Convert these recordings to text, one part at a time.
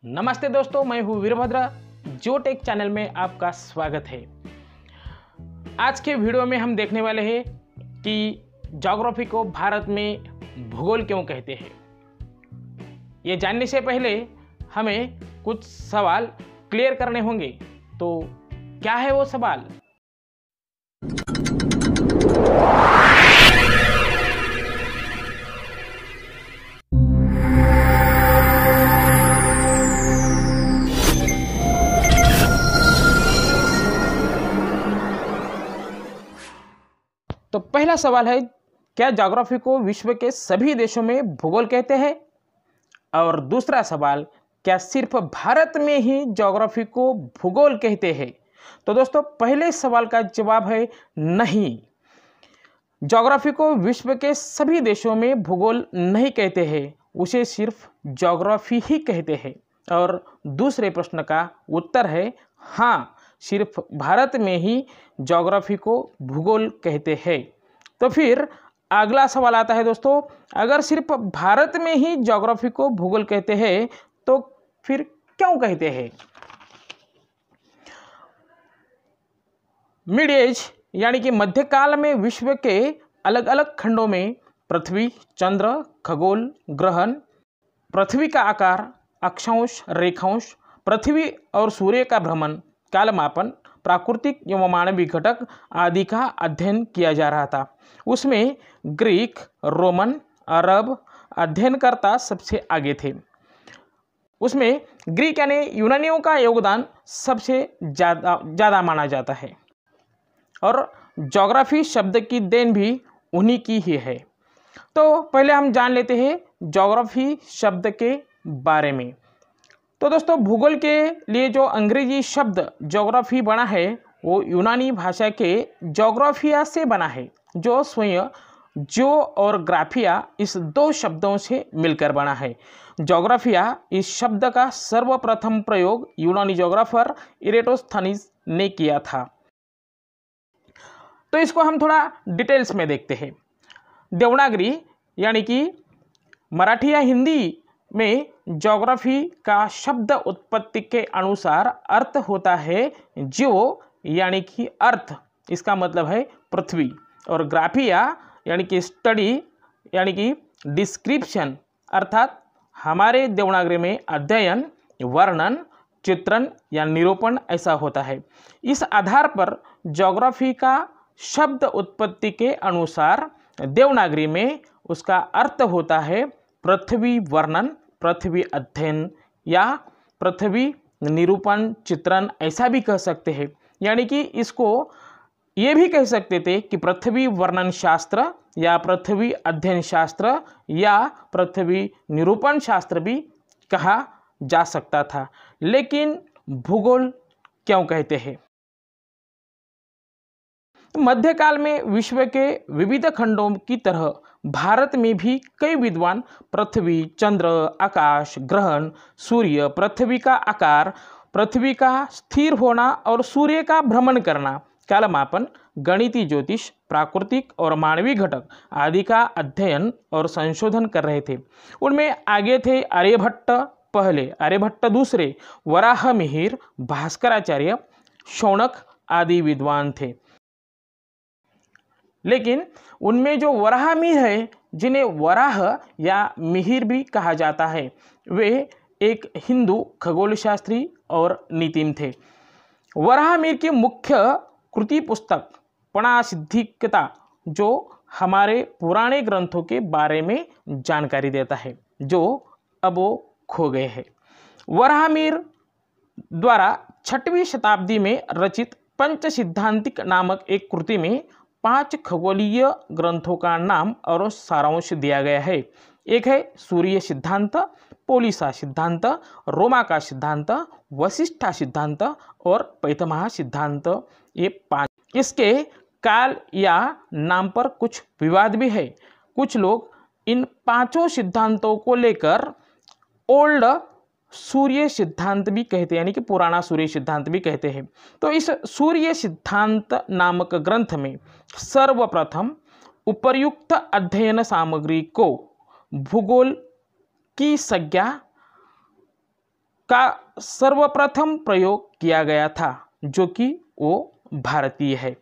नमस्ते दोस्तों, मैं हूँ वीरभद्र। जोटेक चैनल में आपका स्वागत है। आज के वीडियो में हम देखने वाले हैं कि ज्योग्राफी को भारत में भूगोल क्यों कहते हैं। ये जानने से पहले हमें कुछ सवाल क्लियर करने होंगे। तो क्या है वो सवाल? तो पहला सवाल है, क्या ज्योग्राफी को विश्व के सभी देशों में भूगोल कहते हैं? और दूसरा सवाल, क्या सिर्फ भारत में ही ज्योग्राफी को भूगोल कहते हैं? तो दोस्तों, पहले सवाल का जवाब है नहीं। ज्योग्राफी को विश्व के सभी देशों में भूगोल नहीं कहते हैं, उसे सिर्फ ज्योग्राफी ही कहते हैं। और दूसरे प्रश्न का उत्तर है हाँ, सिर्फ भारत में ही ज्योग्राफी को भूगोल कहते हैं। तो फिर अगला सवाल आता है दोस्तों, अगर सिर्फ भारत में ही ज्योग्राफी को भूगोल कहते हैं तो फिर क्यों कहते हैं? मिड एज यानी कि मध्यकाल में विश्व के अलग अलग खंडों में पृथ्वी, चंद्र, खगोल, ग्रहण, पृथ्वी का आकार, अक्षांश, रेखांश, पृथ्वी और सूर्य का भ्रमण, कालमापन, प्राकृतिक एवं मानवीय घटक आदि का अध्ययन किया जा रहा था। उसमें ग्रीक, रोमन, अरब अध्ययनकर्ता सबसे आगे थे। उसमें ग्रीक यानी यूनानियों का योगदान सबसे ज़्यादा माना जाता है और ज्योग्राफी शब्द की देन भी उन्हीं की ही है। तो पहले हम जान लेते हैं ज्योग्राफी शब्द के बारे में। तो दोस्तों, भूगोल के लिए जो अंग्रेजी शब्द ज्योग्राफी बना है वो यूनानी भाषा के ज्योग्राफिया से बना है, जो स्वयं जो और ग्राफिया इस दो शब्दों से मिलकर बना है। ज्योग्राफिया इस शब्द का सर्वप्रथम प्रयोग यूनानी ज्योग्राफर इरेटोस्थनीज ने किया था। तो इसको हम थोड़ा डिटेल्स में देखते हैं। देवनागरी यानी कि मराठी या हिंदी में ज्योग्राफी का शब्द उत्पत्ति के अनुसार अर्थ होता है जियो यानी कि अर्थ, इसका मतलब है पृथ्वी, और ग्राफिया यानी कि स्टडी यानी कि डिस्क्रिप्शन, अर्थात हमारे देवनागरी में अध्ययन, वर्णन, चित्रण या निरूपण ऐसा होता है। इस आधार पर ज्योग्राफी का शब्द उत्पत्ति के अनुसार देवनागरी में उसका अर्थ होता है पृथ्वी वर्णन, पृथ्वी अध्ययन या पृथ्वी निरूपण, चित्रण ऐसा भी कह सकते हैं। यानी कि इसको ये भी कह सकते थे कि पृथ्वी वर्णन शास्त्र या पृथ्वी अध्ययन शास्त्र या पृथ्वी निरूपण शास्त्र भी कहा जा सकता था। लेकिन भूगोल क्यों कहते हैं? मध्यकाल में विश्व के विविध खंडों की तरह भारत में भी कई विद्वान पृथ्वी, चंद्र, आकाश, ग्रहण, सूर्य, पृथ्वी का आकार, पृथ्वी का स्थिर होना और सूर्य का भ्रमण करना, कालमापन, गणितीय ज्योतिष, प्राकृतिक और मानवीय घटक आदि का अध्ययन और संशोधन कर रहे थे। उनमें आगे थे आर्यभट्ट पहले, आर्यभट्ट दूसरे, वराहमिहिर, भास्कराचार्य, शौनक आदि विद्वान थे। लेकिन उनमें जो वराहमिहिर है, जिन्हें वराह या मिहिर भी कहा जाता है, वे एक हिंदू खगोलशास्त्री और नीतिज्ञ थे। वराहमिहिर की मुख्य कृति पुस्तक पणासिद्धिकता, जो हमारे पुराने ग्रंथों के बारे में जानकारी देता है, जो अब वो खो गए हैं। वराहमिहिर द्वारा 6वीं शताब्दी में रचित पंचसिद्धांतिक नामक एक कृति में 5 खगोलीय ग्रंथों का नाम और सारांश दिया गया है। एक है सूर्य सिद्धांत, पोलिसा सिद्धांत, रोमा का सिद्धांत, वशिष्ठा सिद्धांत और पैतामह सिद्धांत। ये 5। इसके काल या नाम पर कुछ विवाद भी है। कुछ लोग इन 5 सिद्धांतों को लेकर ओल्ड सूर्य सिद्धांत भी कहते हैं, यानी कि पुराना सूर्य सिद्धांत भी कहते हैं। तो इस सूर्य सिद्धांत नामक ग्रंथ में सर्वप्रथम उपर्युक्त अध्ययन सामग्री को भूगोल की संज्ञा का सर्वप्रथम प्रयोग किया गया था, जो कि वो भारतीय है।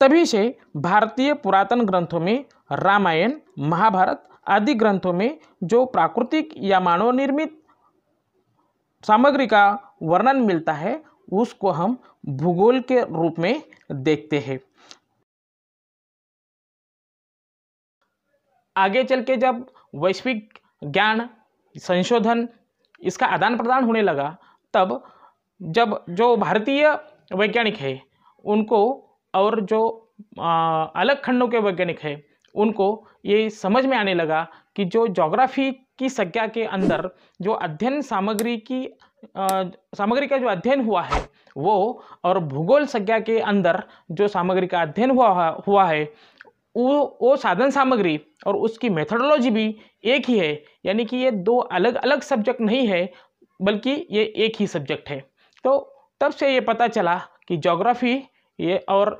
तभी से भारतीय पुरातन ग्रंथों में रामायण, महाभारत आदि ग्रंथों में जो प्राकृतिक या मानव निर्मित सामग्री का वर्णन मिलता है उसको हम भूगोल के रूप में देखते हैं। आगे चल के जब वैश्विक ज्ञान संशोधन इसका आदान प्रदान होने लगा, तब जब जो भारतीय वैज्ञानिक है उनको और जो अलग खंडों के वैज्ञानिक है उनको ये समझ में आने लगा कि जो ज्योग्राफी की संज्ञा के अंदर जो अध्ययन सामग्री का जो अध्ययन हुआ है वो, और भूगोल संज्ञा के अंदर जो सामग्री का अध्ययन हुआ है वो साधन सामग्री और उसकी मेथोडोलॉजी भी एक ही है। यानी कि ये दो अलग अलग सब्जेक्ट नहीं है, बल्कि ये एक ही सब्जेक्ट है। तो तब से ये पता चला कि ज्योग्राफी ये और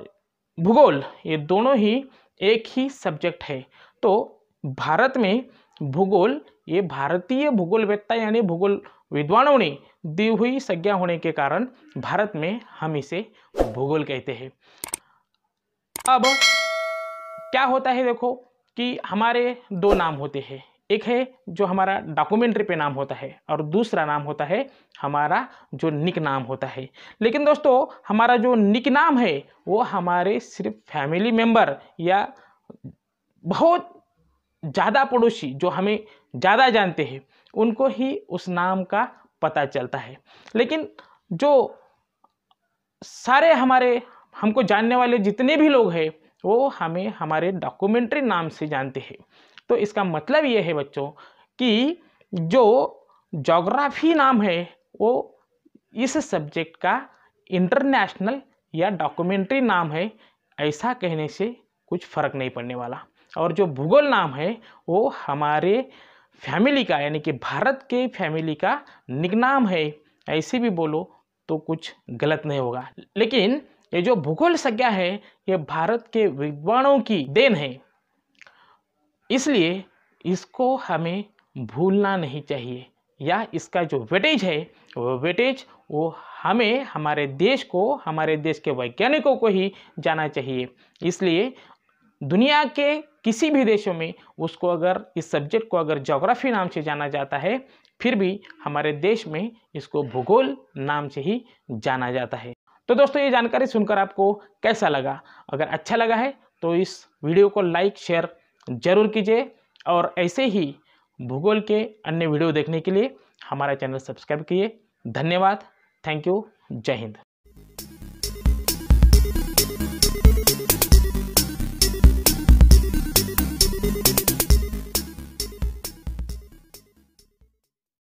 भूगोल ये दोनों ही एक ही सब्जेक्ट है। तो भारत में भूगोल ये भारतीय भूगोलवेत्ता यानी भूगोल विद्वानों ने दी हुई संज्ञा होने के कारण भारत में हम इसे भूगोल कहते हैं। अब क्या होता है, देखो कि हमारे दो नाम होते हैं, एक है जो हमारा डॉक्यूमेंट्री पे नाम होता है और दूसरा नाम होता है हमारा जो निक नाम होता है। लेकिन दोस्तों हमारा जो निक नाम है वो हमारे सिर्फ फैमिली मेंबर या बहुत ज़्यादा पड़ोसी जो हमें ज़्यादा जानते हैं उनको ही उस नाम का पता चलता है। लेकिन जो सारे हमको जानने वाले जितने भी लोग हैं वो हमें हमारे डॉक्यूमेंट्री नाम से जानते हैं। तो इसका मतलब ये है बच्चों कि जो ज्योग्राफी नाम है वो इस सब्जेक्ट का इंटरनेशनल या डॉक्यूमेंट्री नाम है, ऐसा कहने से कुछ फर्क नहीं पड़ने वाला। और जो भूगोल नाम है वो हमारे फैमिली का यानी कि भारत के फैमिली का निकनाम है, ऐसे भी बोलो तो कुछ गलत नहीं होगा। लेकिन ये जो भूगोल संज्ञा है ये भारत के विद्वानों की देन है, इसलिए इसको हमें भूलना नहीं चाहिए, या इसका जो वेटेज है वो वेटेज वो हमें हमारे देश को, हमारे देश के वैज्ञानिकों को ही जाना चाहिए। इसलिए दुनिया के किसी भी देशों में उसको अगर इस सब्जेक्ट को अगर ज्योग्राफी नाम से जाना जाता है, फिर भी हमारे देश में इसको भूगोल नाम से ही जाना जाता है। तो दोस्तों ये जानकारी सुनकर आपको कैसा लगा? अगर अच्छा लगा है तो इस वीडियो को लाइक शेयर जरूर कीजिए, और ऐसे ही भूगोल के अन्य वीडियो देखने के लिए हमारा चैनल सब्सक्राइब कीजिए। धन्यवाद, थैंक यू, जय हिंद।